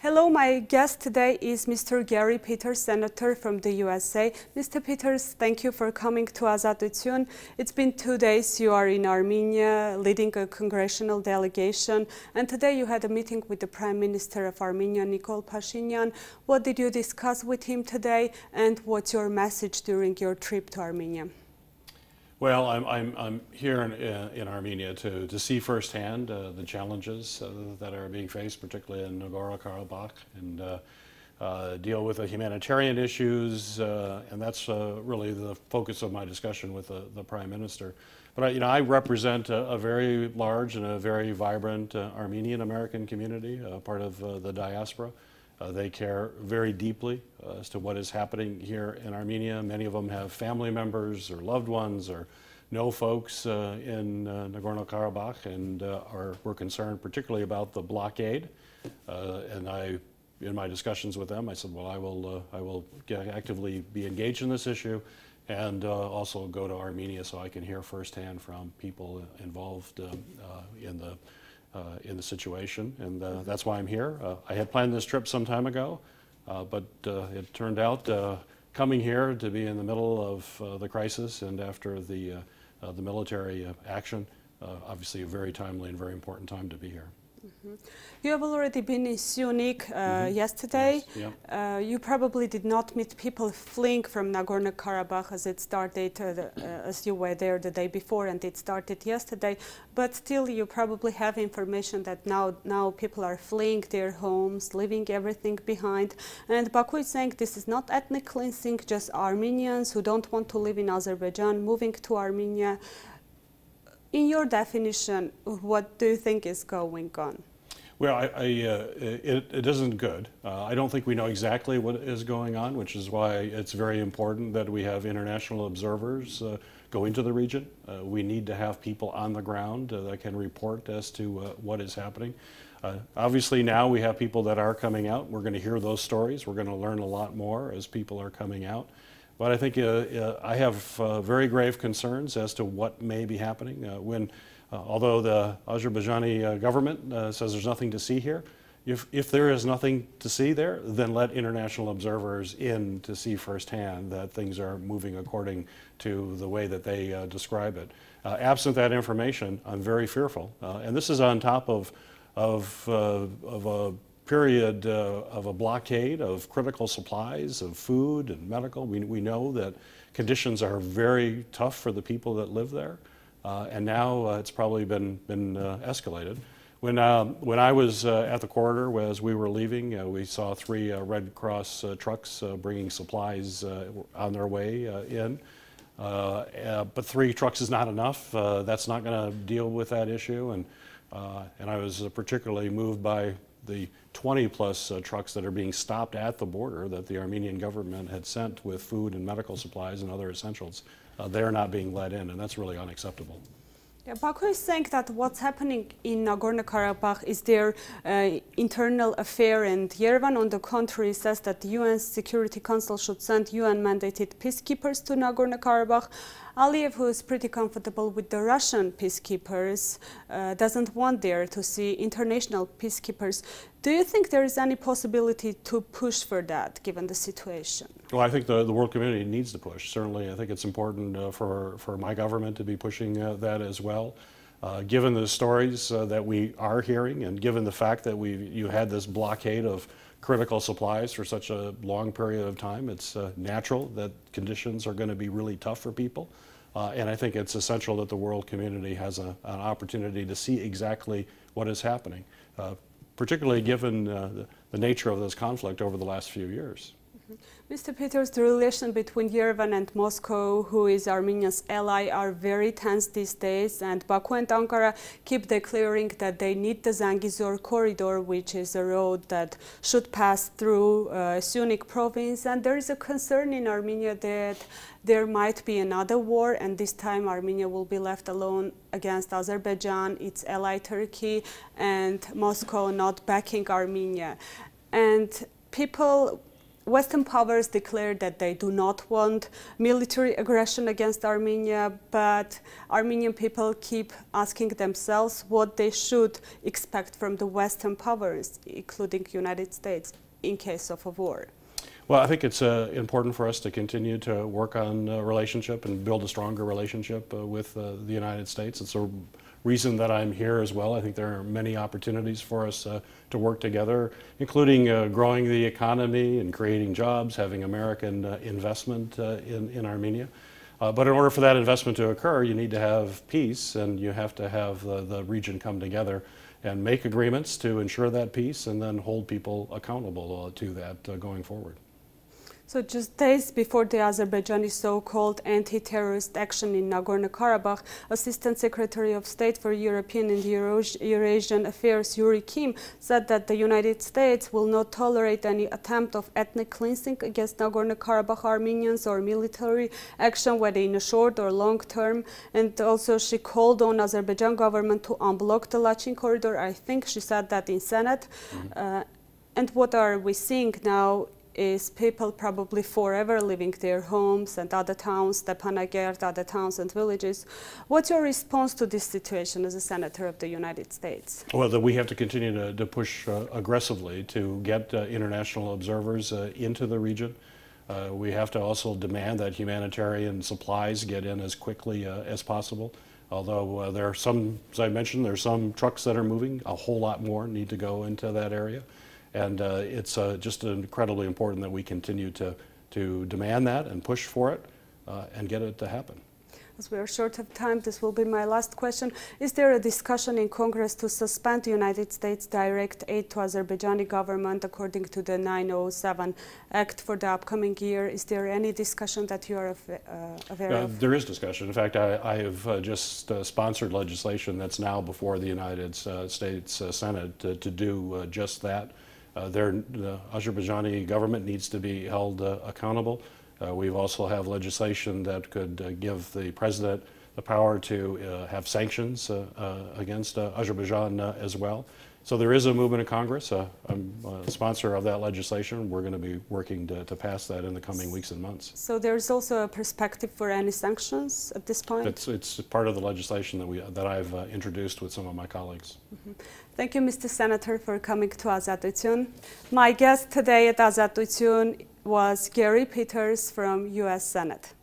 Hello, my guest today is Mr. Gary Peters, Senator from the USA. Mr. Peters, thank you for coming to Azad-Utsun. It's been 2 days you are in Armenia leading a congressional delegation, and today you had a meeting with the Prime Minister of Armenia, Nikol Pashinyan. What did you discuss with him today, and what's your message during your trip to Armenia? Well, I'm here in Armenia to see firsthand the challenges that are being faced, particularly in Nagorno-Karabakh, and deal with the humanitarian issues, and that's really the focus of my discussion with the Prime Minister. But I represent a very large and a very vibrant Armenian American community, part of the diaspora. They care very deeply as to what is happening here in Armenia. Many of them have family members or loved ones or know folks in Nagorno-Karabakh, and we're concerned particularly about the blockade. And in my discussions with them, I said, well, I will actively be engaged in this issue and also go to Armenia so I can hear firsthand from people involved in the situation, and that's why I'm here. I had planned this trip some time ago, but it turned out coming here to be in the middle of the crisis and after the military action, obviously a very timely and very important time to be here. Mm-hmm. You have already been in Syunik yesterday. Yes, yeah. You probably did not meet people fleeing from Nagorno-Karabakh as it started, as you were there the day before and it started yesterday, but still you probably have information that now people are fleeing their homes, leaving everything behind, and Baku is saying this is not ethnic cleansing, just Armenians who don't want to live in Azerbaijan moving to Armenia. In your definition, what do you think is going on? Well, it isn't good. I don't think we know exactly what is going on, which is why it's very important that we have international observers go into the region. We need to have people on the ground that can report as to what is happening. Obviously now we have people that are coming out. We're going to hear those stories. We're going to learn a lot more as people are coming out. But I think I have very grave concerns as to what may be happening although the Azerbaijani government says there's nothing to see here. If there is nothing to see there, then let international observers in to see firsthand that things are moving according to the way that they describe it. Absent that information, I'm very fearful. And this is on top of a period of a blockade of critical supplies, of food and medical. We know that conditions are very tough for the people that live there, and now it's probably been escalated. When I was at the corridor, as we were leaving, we saw 3 Red Cross trucks bringing supplies on their way in. But 3 trucks is not enough. That's not going to deal with that issue, and I was particularly moved by the 20-plus trucks that are being stopped at the border that the Armenian government had sent with food and medical supplies and other essentials. They're not being let in, and that's really unacceptable. Yeah, Baku is saying that what's happening in Nagorno-Karabakh is their internal affair, and Yerevan, on the contrary, says that the UN Security Council should send UN-mandated peacekeepers to Nagorno-Karabakh. Aliyev, who is pretty comfortable with the Russian peacekeepers, doesn't want there to see international peacekeepers. Do you think there is any possibility to push for that, given the situation? Well, I think the world community needs to push. Certainly, I think it's important for my government to be pushing that as well. Given the stories that we are hearing, and given the fact that you had this blockade of critical supplies for such a long period of time, it's natural that conditions are going to be really tough for people. And I think it's essential that the world community has an opportunity to see exactly what is happening, particularly given the nature of this conflict over the last few years. Mr. Peters, the relation between Yerevan and Moscow, who is Armenia's ally, are very tense these days, and Baku and Ankara keep declaring that they need the Zangezur corridor, which is a road that should pass through Syunik province, and there is a concern in Armenia that there might be another war, and this time Armenia will be left alone against Azerbaijan, its ally Turkey, and Moscow not backing Armenia. And people Western powers declared that they do not want military aggression against Armenia, but Armenian people keep asking themselves what they should expect from the Western powers, including United States, in case of a war. Well, I think it's important for us to continue to work on a relationship and build a stronger relationship with the United States. It's a reason that I'm here as well. I think there are many opportunities for us to work together, including growing the economy and creating jobs, having American investment in Armenia. But in order for that investment to occur, you need to have peace, and you have to have the region come together and make agreements to ensure that peace and then hold people accountable to that going forward. So just days before the Azerbaijani so-called anti-terrorist action in Nagorno-Karabakh, Assistant Secretary of State for European and Eurasian Affairs Yuri Kim said that the United States will not tolerate any attempt of ethnic cleansing against Nagorno-Karabakh Armenians or military action, whether in a short or long term. And also she called on Azerbaijan government to unblock the Lachin corridor. I think she said that in Senate. And what are we seeing now is people probably forever leaving their homes and other towns, Stepanakert, other towns and villages. What's your response to this situation as a senator of the United States? Well, that we have to continue to push aggressively to get international observers into the region. We have to also demand that humanitarian supplies get in as quickly as possible. Although there are some, as I mentioned, there are some trucks that are moving, a whole lot more need to go into that area. And it's just incredibly important that we continue to demand that and push for it and get it to happen. As we are short of time, this will be my last question. Is there a discussion in Congress to suspend the United States direct aid to Azerbaijani government according to the 907 Act for the upcoming year? Is there any discussion that you are aware of? There is discussion. In fact, I have just sponsored legislation that's now before the United States Senate to do just that. The Azerbaijani government needs to be held accountable. We also have legislation that could give the president the power to have sanctions against Azerbaijan as well. So there is a movement in Congress. I'm a sponsor of that legislation. We're going to be working to pass that in the coming weeks and months. So there's also a perspective for any sanctions at this point? It's part of the legislation that I've introduced with some of my colleagues. Thank you, Mr. Senator, for coming to Azad Uytun. My guest today at Azad Uytun was Gary Peters from U.S. Senate.